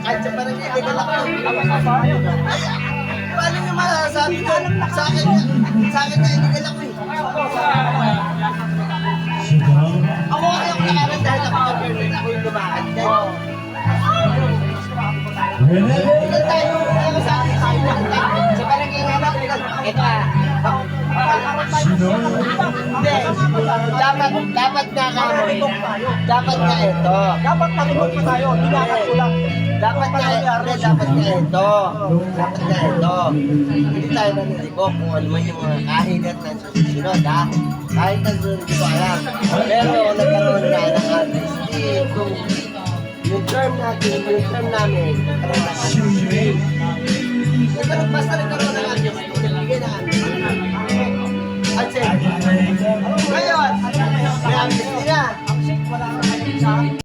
Kahit sa barangay, illegal ako. Paano nyo masasabi ko? Sa akin na illegal ako eh. Ako kasi ako nakaroon dahil ako na-permit ako yung lumakad. Ilan tayo sa akin sa barangay na lang. Ito hindi. Dapat nga kami. Dapat nga ito. Dapat nalimot pa tayo, dinakot ko lang. Dapat nga ito. Dapat nga ito. Hindi tayo nanilibok kung ano man yung mga kahilat na susunod ha. Kahit ang susunod ko alam. Pero nagkaroon na ng amnesty. Yung term namin, basta nagkaroon ng amnesty. Nagbigay ng amnesty. At ngayon, may amnesty na.